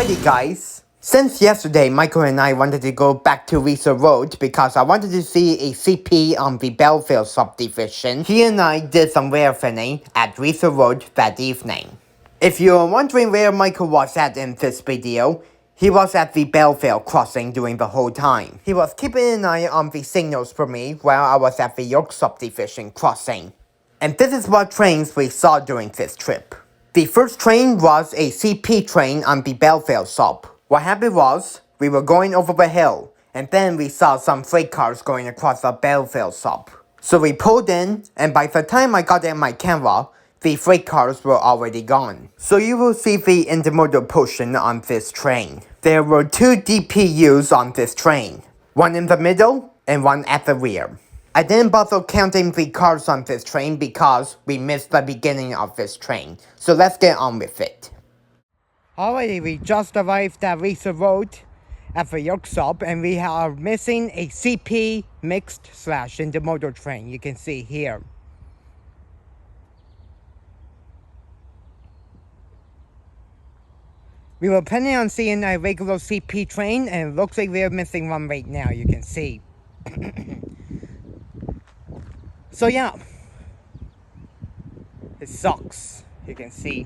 Alrighty guys, since yesterday Michael and I wanted to go back to Aurora Road because I wanted to see a CP on the Bellville subdivision. He and I did some railfanning at Aurora Road that evening. If you're wondering where Michael was at in this video, he was at the Bellville crossing during the whole time. He was keeping an eye on the signals for me while I was at the York subdivision crossing. And this is what trains we saw during this trip. The first train was a CP train on the Bellville sub. What happened was, we were going over the hill, and then we saw some freight cars going across the Bellville sub. So we pulled in, and by the time I got in my camera, the freight cars were already gone. So you will see the intermodal portion on this train. There were 2 DPUs on this train, one in the middle and one at the rear. I didn't bother counting the cars on this train because we missed the beginning of this train. So let's get on with it. Alrighty, we just arrived at Aurora Road at the York sub, and we are missing a CP mixed / intermodal train. You can see here. We were planning on seeing a regular CP train, and it looks like we're missing one right now, you can see. So yeah, it sucks, you can see.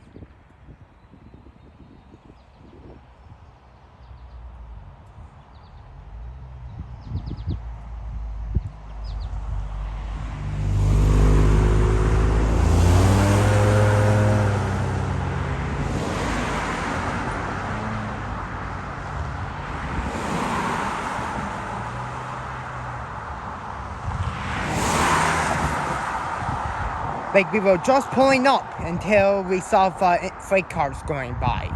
Like, we were just pulling up until we saw the freight cars going by.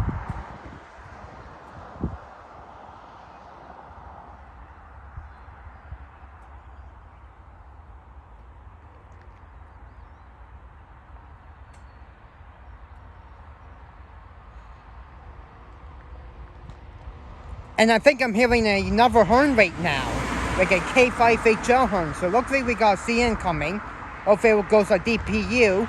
And I think I'm hearing another horn right now, like a K5HL Horn. So it looks like we got a CN coming. Hopefully it goes a DPU.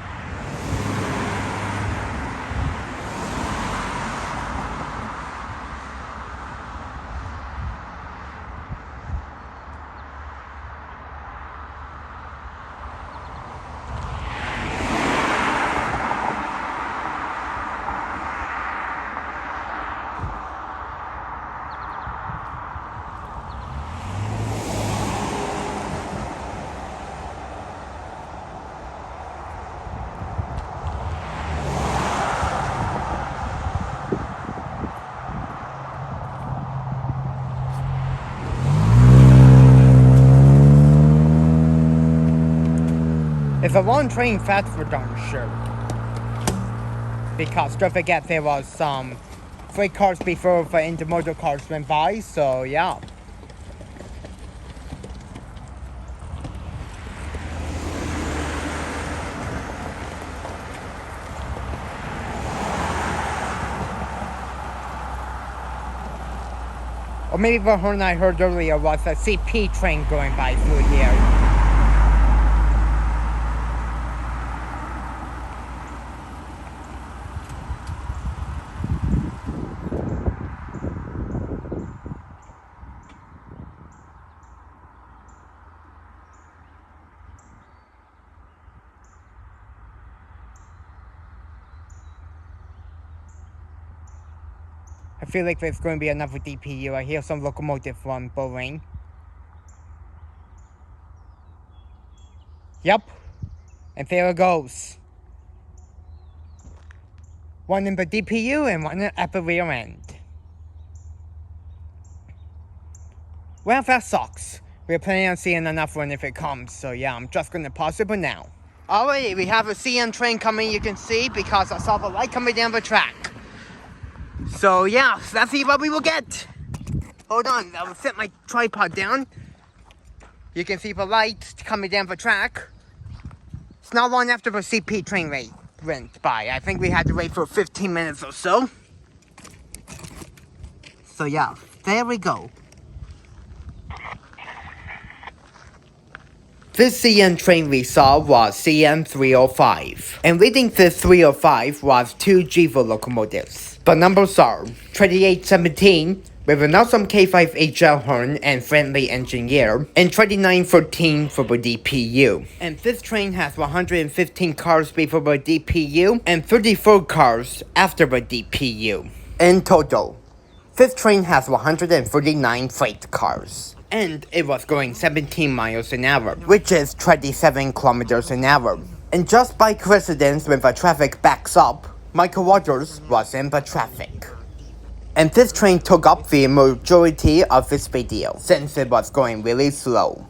It's a long train, fast for darn sure. Because don't forget there was some freight cars before the intermodal cars went by, so yeah. Or maybe the horn I heard earlier was a CP train going by through here. I feel like there's going to be another DPU. I hear some locomotive one blowing. Yep. And there it goes. One in the DPU and one at the rear end. Well, that sucks. We're planning on seeing another one if it comes. So yeah, I'm just going to pause it for now. Alright, we have a CN train coming, you can see, because I saw the light coming down the track. So yeah, let's see what we will get. Hold on, I will set my tripod down. You can see the light coming down the track. It's not long after the CP train went by. I think we had to wait for 15 minutes or so. So yeah, there we go. This CN train we saw was CN305, and leading this 305 was two GEVO locomotives. The numbers are 2817 with an awesome K5HL Horn and friendly engineer, and 2913 for the DPU. And this train has 115 cars before the DPU and 34 cars after the DPU. In total, this train has 139 freight cars. And it was going 17 miles an hour, which is 27 kilometers an hour. And just by coincidence, when the traffic backs up, Michael Waters was in the traffic. And this train took up the majority of this video, since it was going really slow.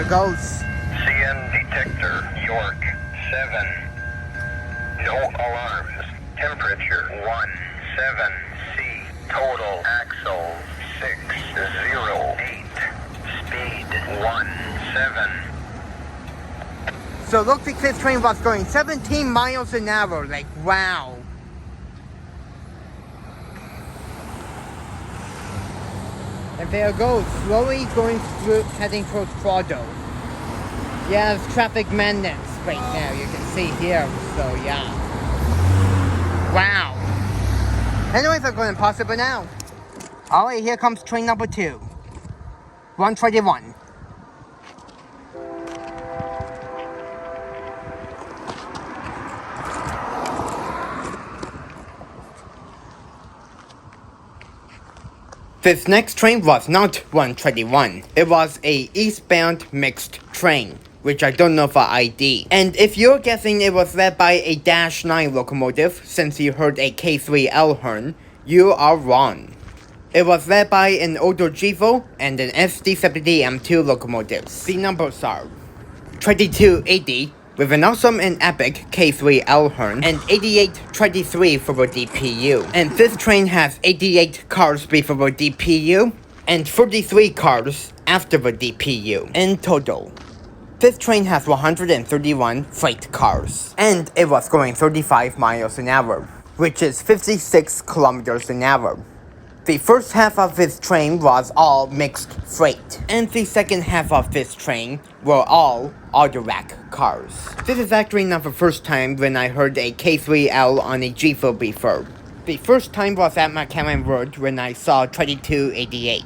goes. CN Detector, York, 7. No alarms. Temperature, 17C. Total axle, 608. Speed, 17. So it looks like this train was going 17 miles an hour, like wow. And there it goes, slowly going through, heading towards Prado. Yeah, it's traffic madness right now, you can see here, so yeah. Wow. Anyways, I'm going impossible now. Alright, here comes train number 2. 121. This next train was not 121. It was a eastbound mixed train, which I don't know for ID. And if you're guessing it was led by a -9 locomotive, since you heard a K3L Horn, you are wrong. It was led by an older GEVO and an SD70 M2 locomotives. The numbers are 2280 with an awesome and epic K3L Horn, and 8823 for the DPU. And this train has 88 cars before the DPU, and 43 cars after the DPU in total. This train has 131 freight cars, and it was going 35 miles an hour, which is 56 kilometers an hour. The first half of this train was all mixed freight, and the second half of this train were all auto rack cars. This is actually not the first time when I heard a K3L on a GEVO before. The first time was at McCarran Road when I saw 2288.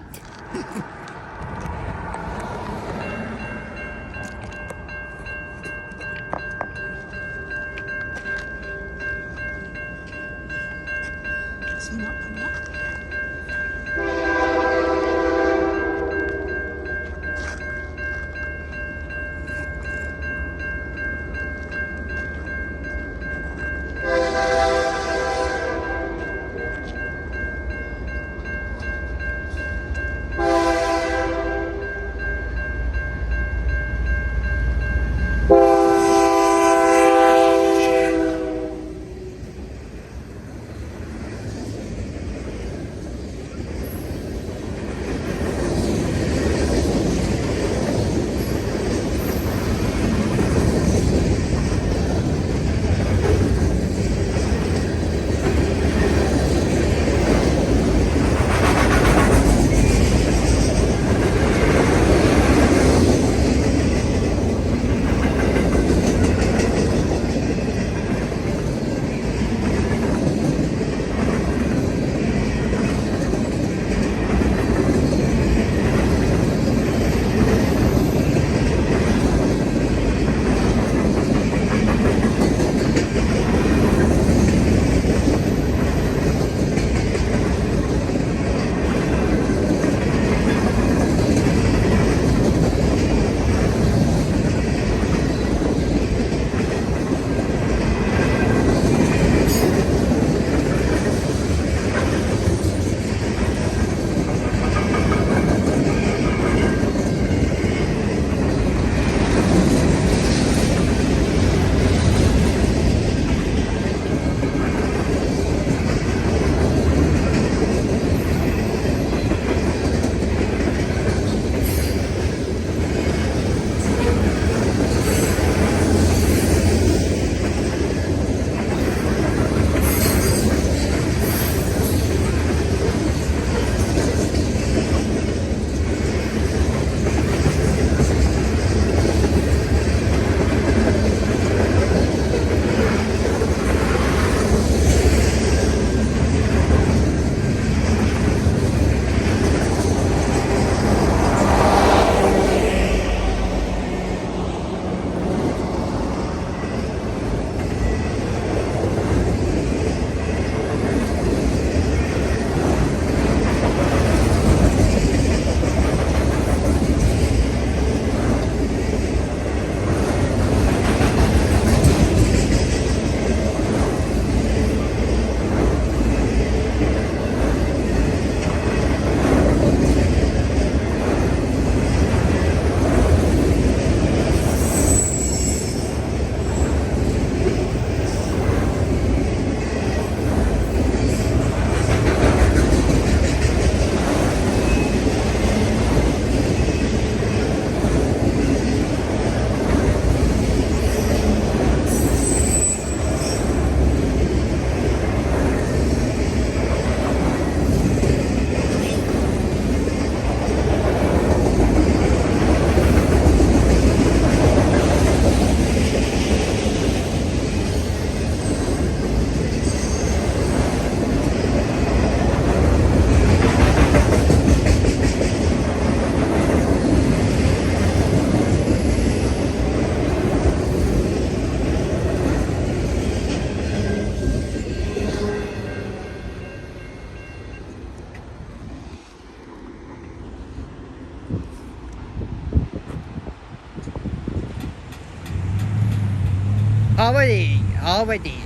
Already,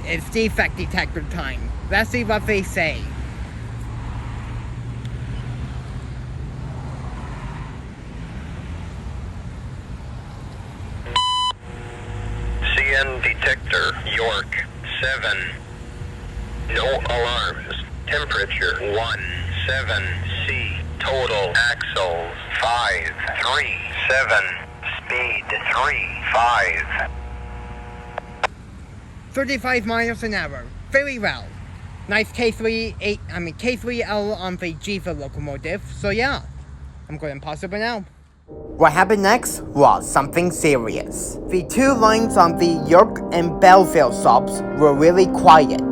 it's defect detector time. Let's see what they say. CN detector, York, 7. No alarms. Temperature, 17C. Total axles, 537. Speed, 35. 35 miles an hour. Very well. Nice K3L on the GEVO locomotive. So yeah, I'm going impossible now. What happened next was something serious. The two lines on the York and Bellville stops were really quiet.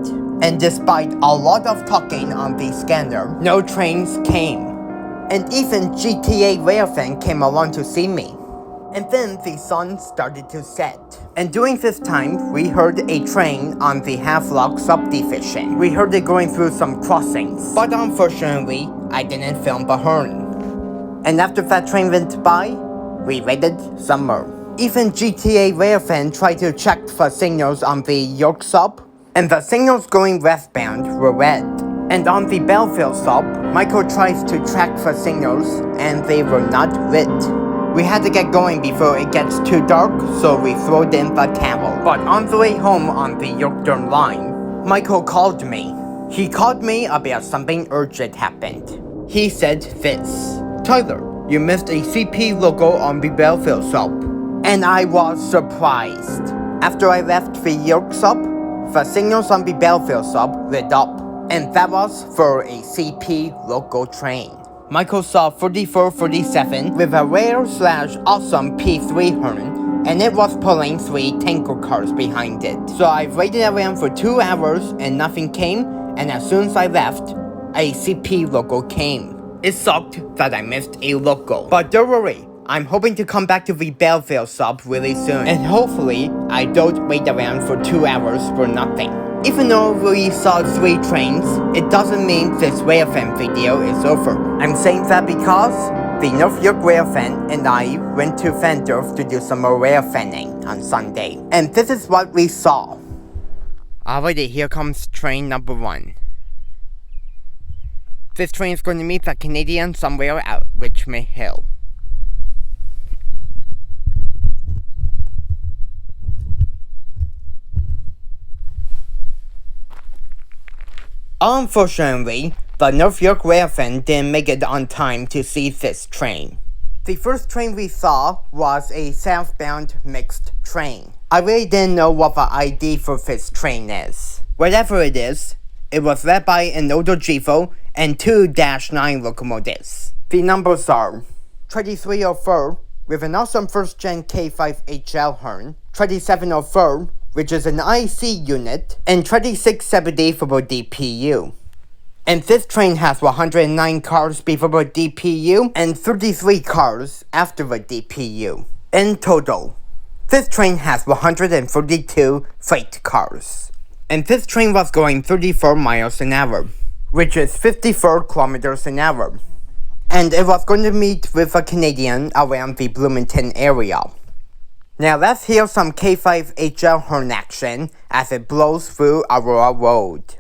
And despite a lot of talking on the scanner, no trains came. And even GTA Railfanning came along to see me. And then the sun started to set. And during this time, we heard a train on the Havelock subdivision. We heard it going through some crossings. But unfortunately, I didn't film the horn. And after that train went by, we waited some more. Even GTA Railfanning tried to check the signals on the York sub, and the signals going westbound were red. And on the Bellville sub, Michael tries to track the signals, and they were not lit. We had to get going before it gets too dark, so we throwed in the towel. But on the way home on the York-Durham line, Michael called me. He called me about something urgent happened. He said this: "Tyler, you missed a CP logo on the Bellville sub." And I was surprised. After I left the York sub, the signals on the Bellville sub lit up. And that was for a CP local train. Michael saw 4447 with a rare/awesome P3 horn, and it was pulling 3 tanker cars behind it. So I waited around for 2 hours and nothing came, and as soon as I left, a CP logo came. It sucked that I missed a logo, but don't worry, I'm hoping to come back to the Bellville sub really soon, and hopefully I don't wait around for 2 hours for nothing. Even though we saw 3 trains, it doesn't mean this Railfanning video is over. I'm saying that because the North York Railfanning and I went to Vandorf to do some more Railfanning on Sunday. And this is what we saw. Alrighty, here comes train number 1. This train is going to meet the Canadian somewhere at Richmond Hill. Unfortunately, the North York Railfanning didn't make it on time to see this train. The first train we saw was a southbound mixed train. I really didn't know what the ID for this train is. Whatever it is, it was led by an older GEVO and 2 -9 locomotives. The numbers are 2304 with an awesome first-gen K5HL Horn, 2704 which is an IC unit, and 2670 for both DPU. And this train has 109 cars before the DPU and 33 cars after the DPU. In total, this train has 142 freight cars. And this train was going 34 miles an hour, which is 54 kilometers an hour. And it was going to meet with a Canadian around the Bloomington area. Now let's hear some K5HL Horn action as it blows through Aurora Road.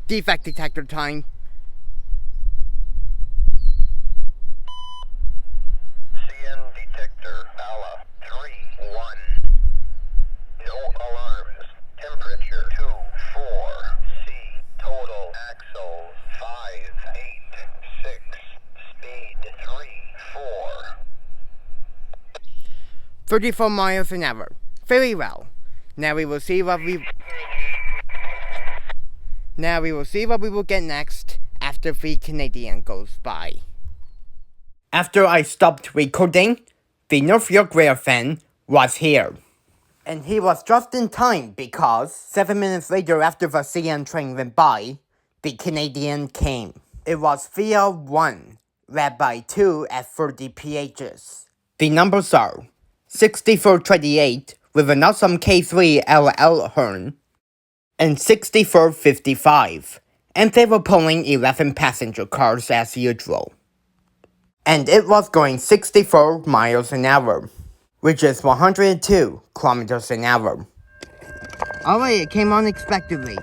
Defect detector time. CN detector, Bala, 3, 1. No alarms. Temperature, 2, 4. C, total axles, 5, 8, 6. Speed, 3, 4. 34 miles an hour. Very well. Now we will see what we will get next after the Canadian goes by. After I stopped recording, the North York Railfan was here. And he was just in time because 7 minutes later after the CN train went by, the Canadian came. It was via 1, led by 2 at 30 PHs. The numbers are 6428 with an awesome K3LL Horn and 6455, and they were pulling 11 passenger cars as usual. And it was going 64 miles an hour, which is 102 kilometers an hour. Alright, it came unexpectedly.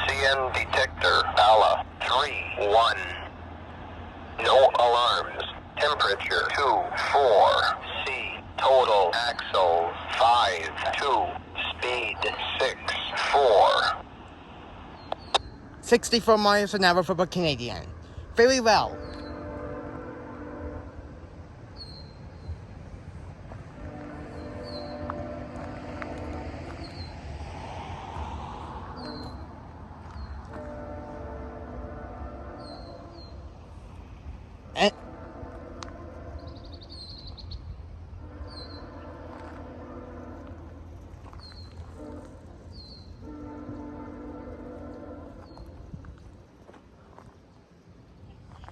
CN detector, Bala, 3, 1. No alarms. Temperature, 2, 4. C, total axles, 5, 2. Speed, 6, 4. 64 miles an hour for the Canadian. Very well.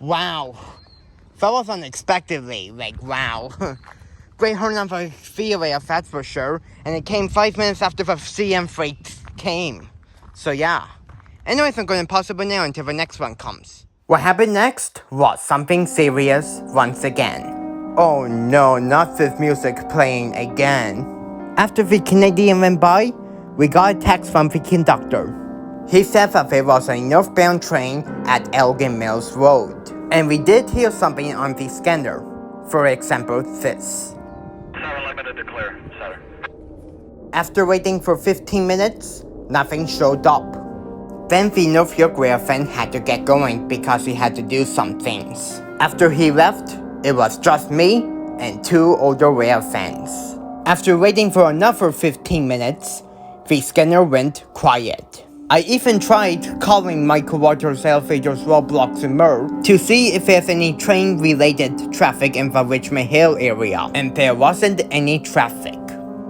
Wow. That was unexpectedly, wow. Great horn on the freeway, that's for sure. And it came 5 minutes after the CM freight came. So yeah. Anyways, I'm going to pause it now until the next one comes. What happened next was something serious once again. Oh no, not this music playing again. After the Canadian went by, we got a text from the conductor. He said that there was a northbound train at Elgin Mills Road. And we did hear something on the scanner. For example, this. 7 limited to clear, center. After waiting for 15 minutes, nothing showed up. Then the North York Railfan had to get going because he had to do some things. After he left, it was just me and 2 older Railfans. After waiting for another 15 minutes, the scanner went quiet. I even tried calling Michael Waters Elevators Roadblocks in Mur to see if there's any train-related traffic in the Richmond Hill area, and there wasn't any traffic.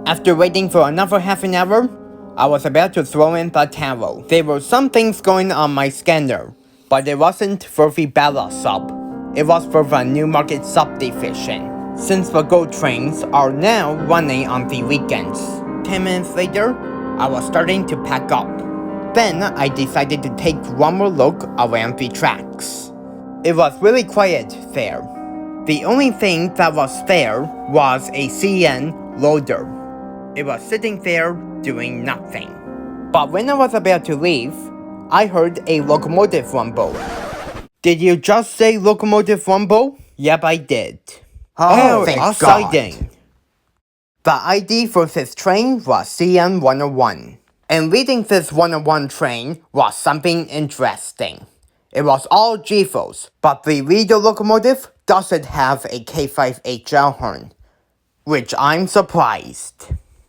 After waiting for another half an hour, I was about to throw in the towel. There were some things going on my scanner, but it wasn't for the Bala sub. It was for the Newmarket subdivision, since the GO trains are now running on the weekends. 10 minutes later, I was starting to pack up. Then I decided to take one more look around the tracks. It was really quiet there. The only thing that was there was a CN loader. It was sitting there doing nothing. But when I was about to leave, I heard a locomotive rumble. Did you just say locomotive rumble? Yep, I did. Oh, exciting. The ID for this train was CN 101. And leading this 101 train was something interesting. It was all GEVOs, but the leader locomotive doesn't have a K5HL Horn, which I'm surprised.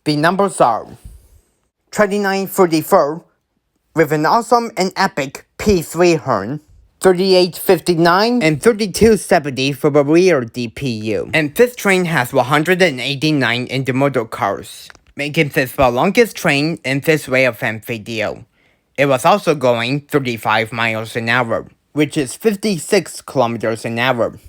The numbers are 2934 with an awesome and epic P3 horn, 3859 and 3270 for the rear DPU. And this train has 189 intermodal cars, making this the longest train in this Railfanning video. It was also going 35 miles an hour, which is 56 kilometers an hour.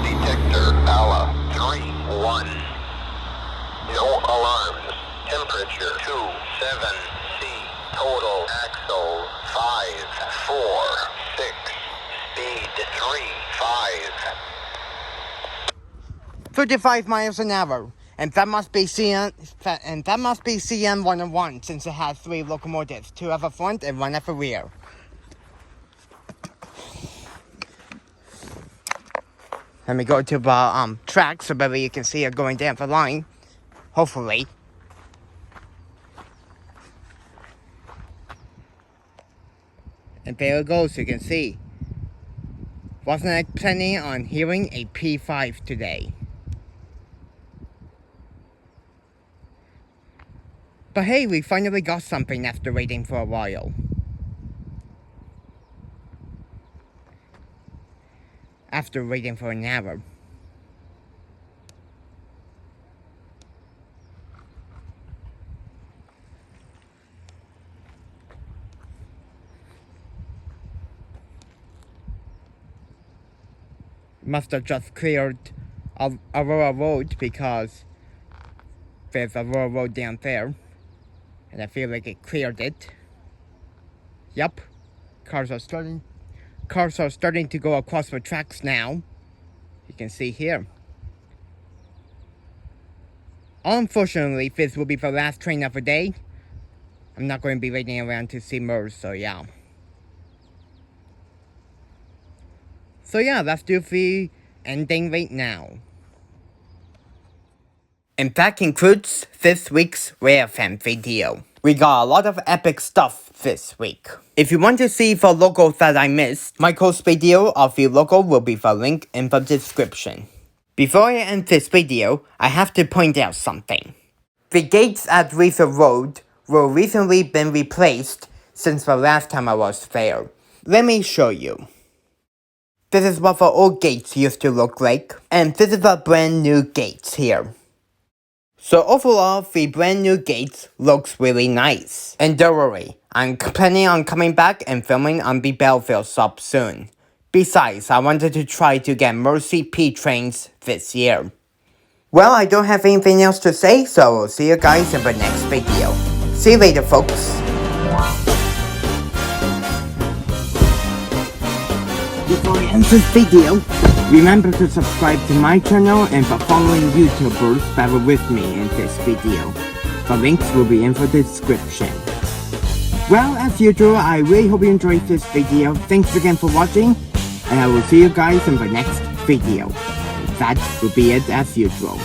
Detector, Bala, 3-1. No alarms. Temperature 27C. Total axle 546. Speed 35. 35 miles an hour. And that must be CN 101 since it has 3 locomotives, 2 at the front and 1 at the rear. Let me go to the track so that you can see it going down the line. Hopefully. And there it goes, you can see. Wasn't I planning on hearing a P5 today? But hey, we finally got something after waiting for a while. After waiting for an hour. Must have just cleared Aurora Road because there's Aurora Road down there. And I feel like it cleared it. Yup. Cars are starting to go across the tracks now. You can see here. Unfortunately, this will be the last train of the day. I'm not going to be waiting around to see more, so yeah. So yeah, let's do the ending right now. And that concludes this week's Railfanning video. We got a lot of epic stuff this week. If you want to see the logo that I missed, Michael's video of the logo will be the link in the description. Before I end this video, I have to point out something. The gates at Aurora Road were recently been replaced since the last time I was there. Let me show you. This is what the old gates used to look like, and this is the brand new gates here. So overall, the brand new gates looks really nice. And don't worry, I'm planning on coming back and filming on the Bellville sub soon. Besides, I wanted to try to get more CP trains this year. Well, I don't have anything else to say, so I'll see you guys in the next video. See you later, folks. Before I end this video, remember to subscribe to my channel and the following YouTubers that were with me in this video. The links will be in the description. Well, as usual, I really hope you enjoyed this video. Thanks again for watching, and I will see you guys in the next video. And that will be it as usual.